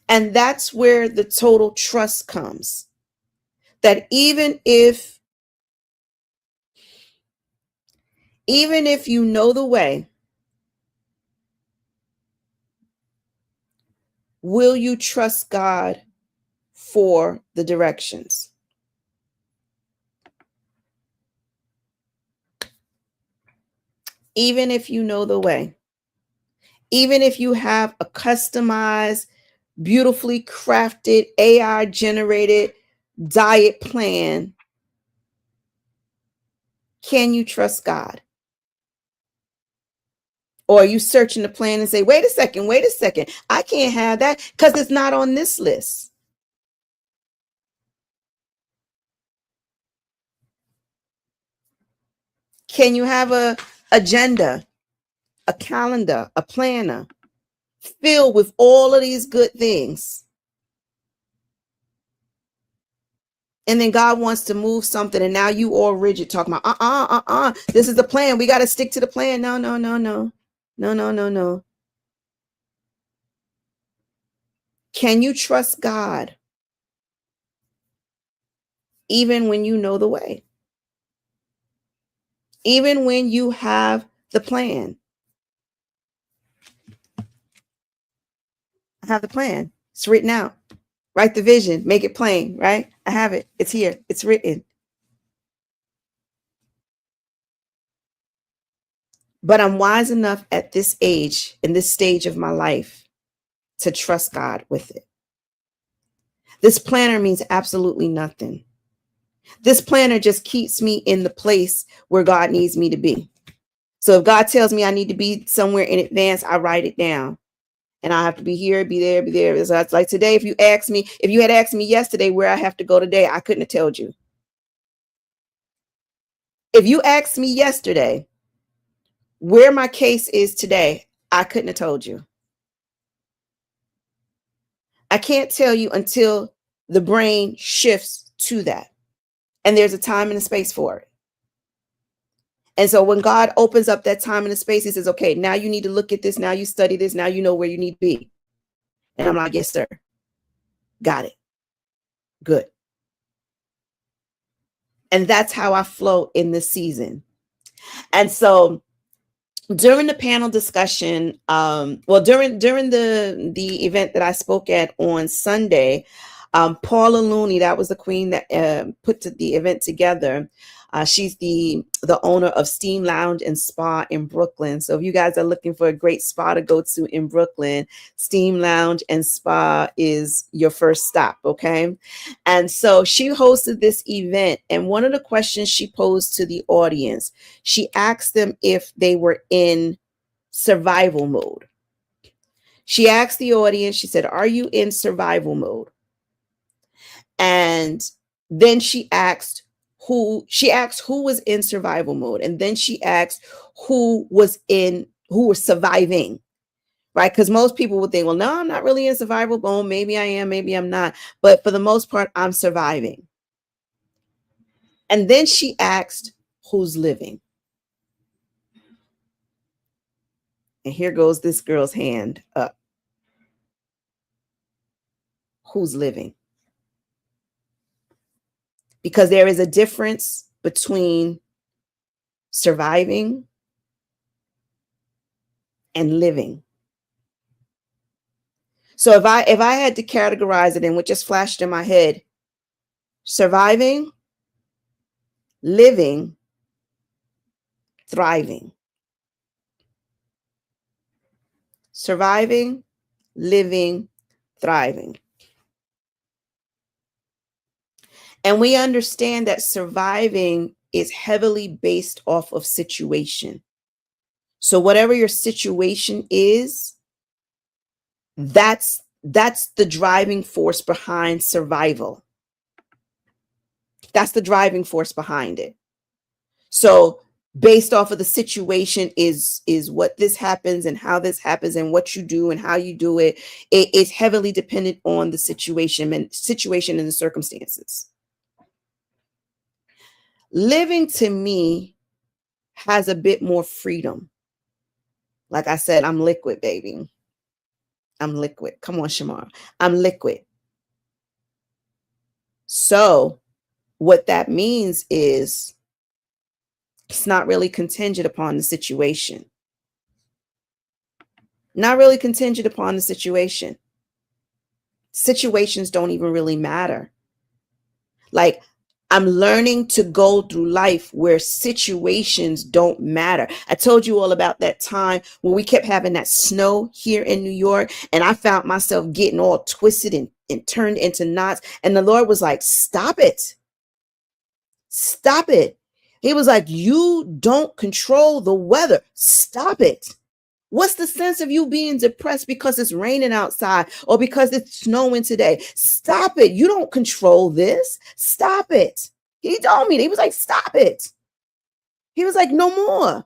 And that's where the total trust comes. That even if you know the way, will you trust God for the directions? Even if you know the way, even if you have a customized, beautifully crafted, AI generated diet plan, can you trust God? Or are you searching the plan and say, wait a second, I can't have that because it's not on this list. Can you have a agenda, a calendar, a planner filled with all of these good things? And then God wants to move something, and now you all rigid talking about this is the plan. We got to stick to the plan. No, no, no, no. No, no, no, no. Can you trust God even when you know the way? Even when you have the plan? I have the plan. It's written out. Write the vision, make it plain, right? I have it. It's here. It's written. But I'm wise enough at this age, in this stage of my life, to trust God with it. This planner means absolutely nothing. This planner just keeps me in the place where God needs me to be. So if God tells me I need to be somewhere in advance, I write it down. And I have to be here, be there, be there. So it's like today, if you had asked me yesterday where I have to go today, I couldn't have told you. If you asked me yesterday where my case is today, I couldn't have told you. I can't tell you until the brain shifts to that. And there's a time and a space for it. And so when God opens up that time and the space, he says, okay, now you need to look at this. Now you study this. Now you know where you need to be. And I'm like, yes, sir. Got it. Good. And that's how I flow in this season. And so during the panel discussion, during the event that I spoke at on Sunday, Paula Looney, that was the queen that put the event together. She's the owner of Steam Lounge and Spa in Brooklyn. So if you guys are looking for a great spa to go to in Brooklyn, Steam Lounge and Spa is your first stop, okay? And so she hosted this event, and one of the questions she posed to the audience, she asked them if they were in survival mode. She asked the audience, she said, are you in survival mode? And then she asked who was in survival mode. And then she asked who was surviving, right? Because most people would think, well, no, I'm not really in survival mode. Maybe I am, maybe I'm not. But for the most part, I'm surviving. And then she asked, who's living? And here goes this girl's hand up. Who's living? Because there is a difference between surviving and living. So if I had to categorize it in what just flashed in my head, surviving, living, thriving. Surviving, living, thriving. And we understand that surviving is heavily based off of situation. So whatever your situation is, that's the driving force behind survival. That's the driving force behind it. So based off of the situation is what this happens and how this happens and what you do and how you do it. It is heavily dependent on the situation and the circumstances. Living to me has a bit more freedom. Like I said, I'm liquid, baby. I'm liquid. Come on, Shamar. I'm liquid. So what that means is it's not really contingent upon the situation. Not really contingent upon the situation. Situations don't even really matter. Like, I'm learning to go through life where situations don't matter. I told you all about that time when we kept having that snow here in New York, and I found myself getting all twisted and turned into knots. And the Lord was like, stop it. Stop it. He was like, you don't control the weather. Stop it. What's the sense of you being depressed because it's raining outside or because it's snowing today? Stop it. You don't control this. Stop it. He told me, he was like, stop it. He was like, no more.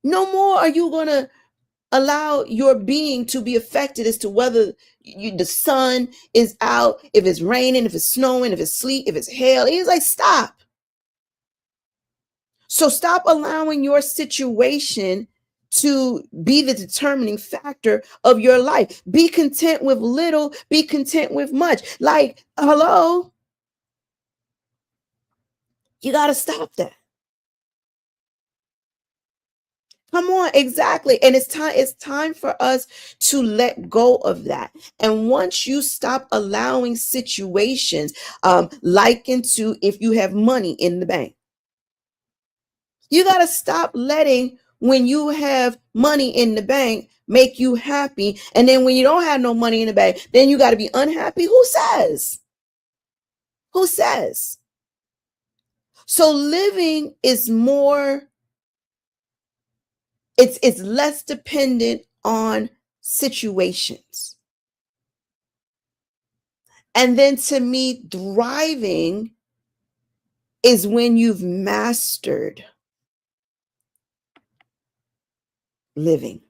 No more are you going to allow your being to be affected as to whether the sun is out, if it's raining, if it's snowing, if it's sleet, if it's hail. He's like, stop. So stop allowing your situation to be the determining factor of your life. Be content with little, be content with much. Like, hello, you got to stop that. Come on, exactly. And it's time for us to let go of that. And once you stop allowing situations likened to if you have money in the bank, you got to stop letting when you have money in the bank make you happy. And then when you don't have no money in the bank, then you got to be unhappy. Who says? Who says? So living is more, it's less dependent on situations. And then to me, thriving is when you've mastered living.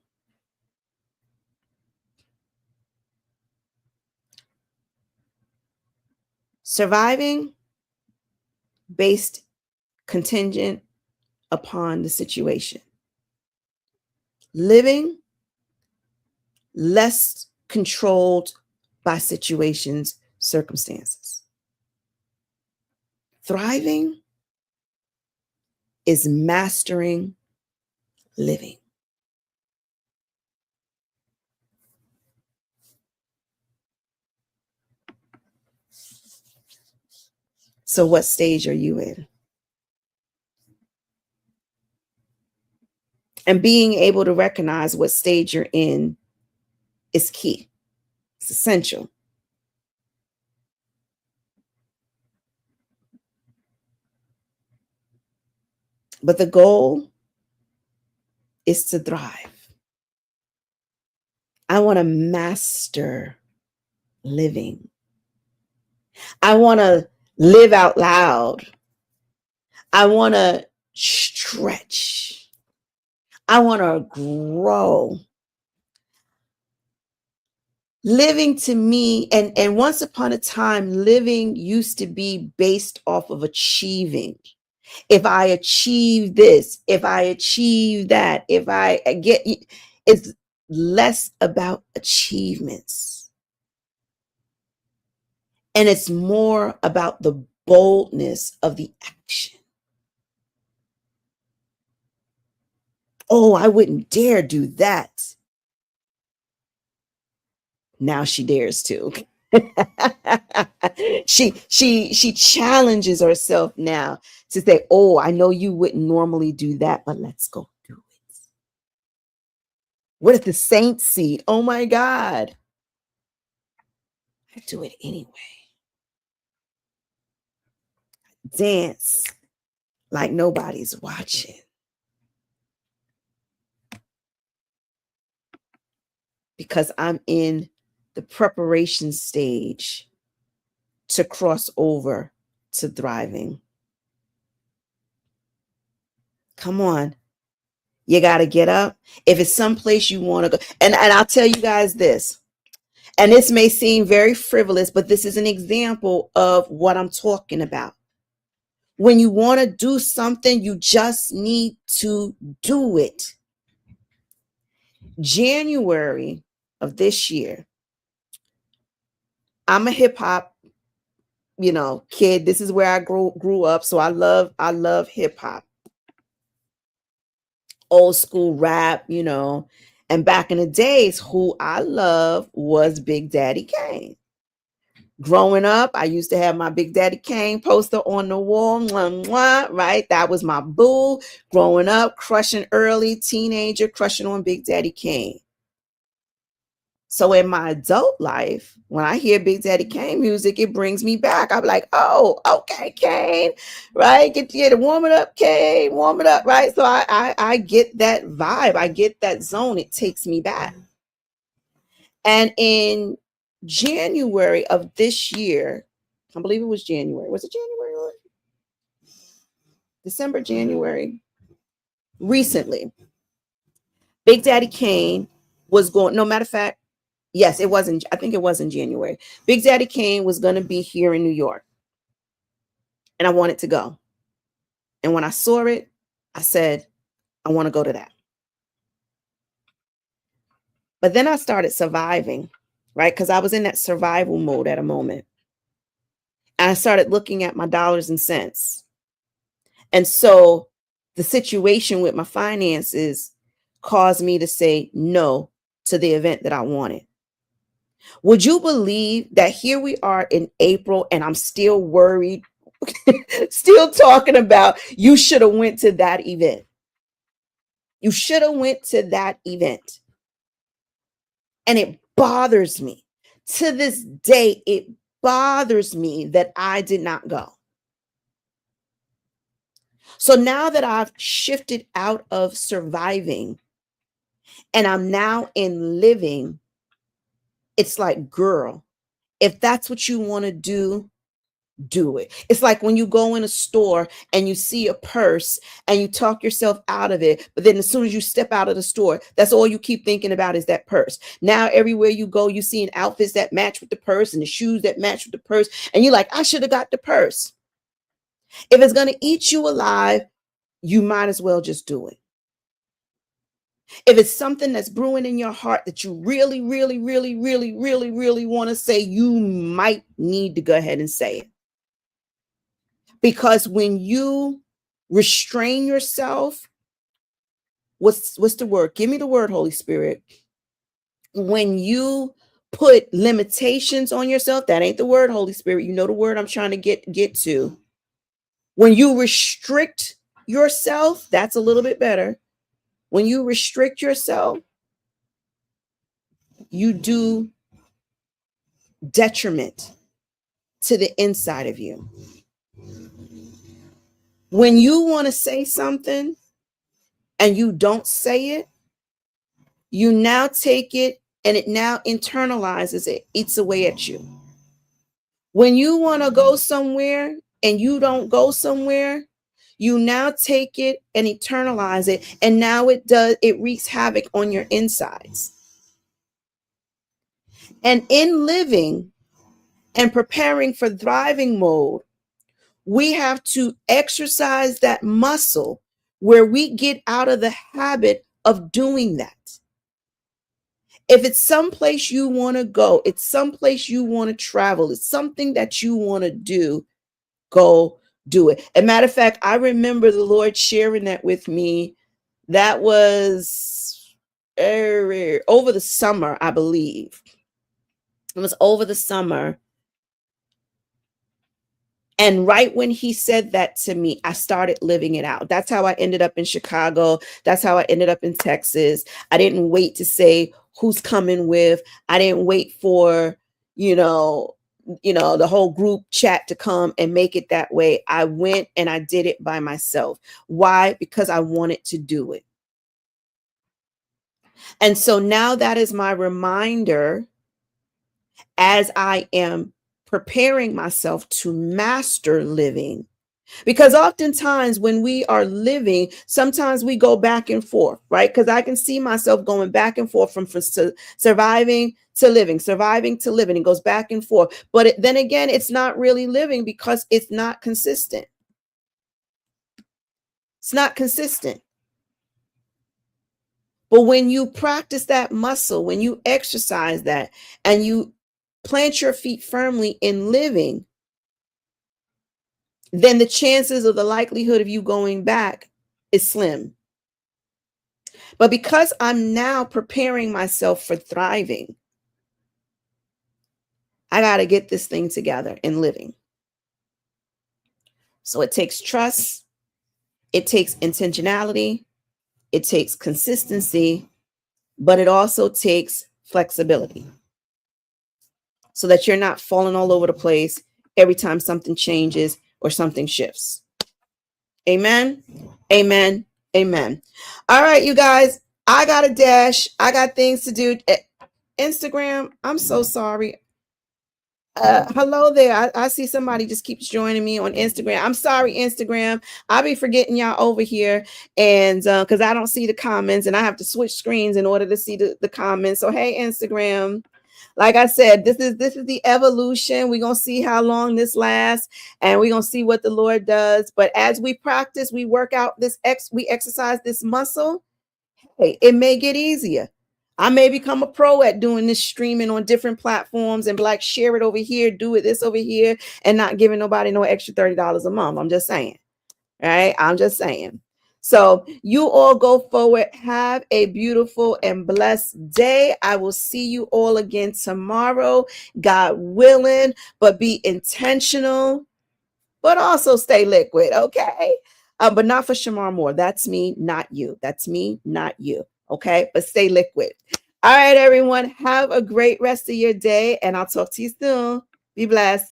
Surviving based contingent upon the situation. Living less controlled by situations, circumstances. Thriving is mastering living. So, what stage are you in? And being able to recognize what stage you're in is key, it's essential. But the goal is to thrive. I want to master living. I want to live out loud. I want to stretch. I want to grow. Living to me, and once upon a time, living used to be based off of achieving. If I achieve this, if I achieve that, if I get, it's less about achievements. And it's more about the boldness of the action. Oh, I wouldn't dare do that. Now she dares to. she challenges herself now to say, oh, I know you wouldn't normally do that, but let's go do it. What if the saints see? Oh my God. I do it anyway. Dance like nobody's watching. Because I'm in the preparation stage to cross over to thriving. Come on. You got to get up. If it's someplace you want to go. And I'll tell you guys this. And this may seem very frivolous, but this is an example of what I'm talking about. When you want to do something, you just need to do it. January of this year, I'm a hip hop, kid. This is where I grew up. So I love hip hop. Old school rap, And back in the days, who I love was Big Daddy Kane. Growing up, I used to have my Big Daddy Kane poster on the wall, right? That was my boo. Growing up, crushing early, teenager, crushing on Big Daddy Kane. So in my adult life, when I hear Big Daddy Kane music, it brings me back. I'm like, oh, okay, Kane, right? Get to warm it up, Kane, warm it up, right? So I get that vibe. I get that zone. It takes me back. And in January of this year, I believe it was January. Was it January? December, January, recently, Big Daddy Kane was going, no matter of fact, yes, it wasn't, I think it was in January. Big Daddy Kane was going to be here in New York, and I wanted to go. And when I saw it, I said, I want to go to that. But then I started surviving, right? Because I was in that survival mode at a moment. And I started looking at my dollars and cents. And so the situation with my finances caused me to say no to the event that I wanted. Would you believe that here we are in April and I'm still worried, still talking about you should have went to that event. You should have went to that event. And it bothers me. To this day, it bothers me that I did not go. So now that I've shifted out of surviving and I'm now in living, it's like, girl, if that's what you want to do it. It's like when you go in a store and you see a purse and you talk yourself out of it, but then as soon as you step out of the store, that's all you keep thinking about is that purse. Now everywhere you go, you see outfits that match with the purse and the shoes that match with the purse, and you're like, I should have got the purse. If it's going to eat you alive, you might as well just do it. If it's something that's brewing in your heart that you really, really, really, really, really, really want to say, you might need to go ahead and say it. Because when you restrain yourself, what's the word? Give me the word, Holy Spirit. When you put limitations on yourself, that ain't the word, Holy Spirit. You know the word I'm trying to get to. When you restrict yourself, that's a little bit better. When you restrict yourself, you do detriment to the inside of you. When you want to say something and you don't say it, you now take it and it now internalizes it, eats away at you. When you want to go somewhere and you don't go somewhere, you now take it and internalize it, and now it wreaks havoc on your insides. And in living and preparing for thriving mode, we have to exercise that muscle where we get out of the habit of doing that. If it's someplace you want to go, it's someplace you want to travel, it's something that you want to do, go do it. As a matter of fact, I remember the Lord sharing that with me. That was over the summer, I believe. It was over the summer. And right when he said that to me, I started living it out. That's how I ended up in Chicago. That's how I ended up in Texas. I didn't wait to say who's coming with. I didn't wait for, the whole group chat to come and make it that way. I went and I did it by myself. Why? Because I wanted to do it. And so now that is my reminder as I am preparing myself to master living. Because oftentimes when we are living, sometimes we go back and forth, right? Because I can see myself going back and forth from surviving to living, It goes back and forth. But then again, it's not really living because it's not consistent. It's not consistent. But when you practice that muscle, when you exercise that, and you plant your feet firmly in living, then the chances of the likelihood of you going back is slim. But because I'm now preparing myself for thriving, I got to get this thing together in living. So it takes trust. It takes intentionality. It takes consistency, but it also takes flexibility so that you're not falling all over the place every time something changes or something shifts. Amen. Amen. Amen. All right, you guys, I got a dash. I got things to do. Instagram, I'm so sorry. Hello there. I see somebody just keeps joining me on Instagram. I'm sorry, Instagram. I'll be forgetting y'all over here, and because I don't see the comments, and I have to switch screens in order to see the comments. So hey, Instagram. Like I said, this is the evolution. We're gonna see how long this lasts, and we're gonna see what the Lord does. But as we practice, we work out we exercise this muscle. Hey, it may get easier. I may become a pro at doing this streaming on different platforms and be like, share it over here, do it this over here, and not giving nobody no extra $30 a month. I'm just saying. Right? I'm just saying. So you all go forward. Have a beautiful and blessed day. I will see you all again tomorrow, God willing, but be intentional, but also stay liquid. Okay. But not for Shamar Moore. That's me, not you. That's me, not you. Okay. But stay liquid. All right, everyone. Have a great rest of your day, and I'll talk to you soon. Be blessed.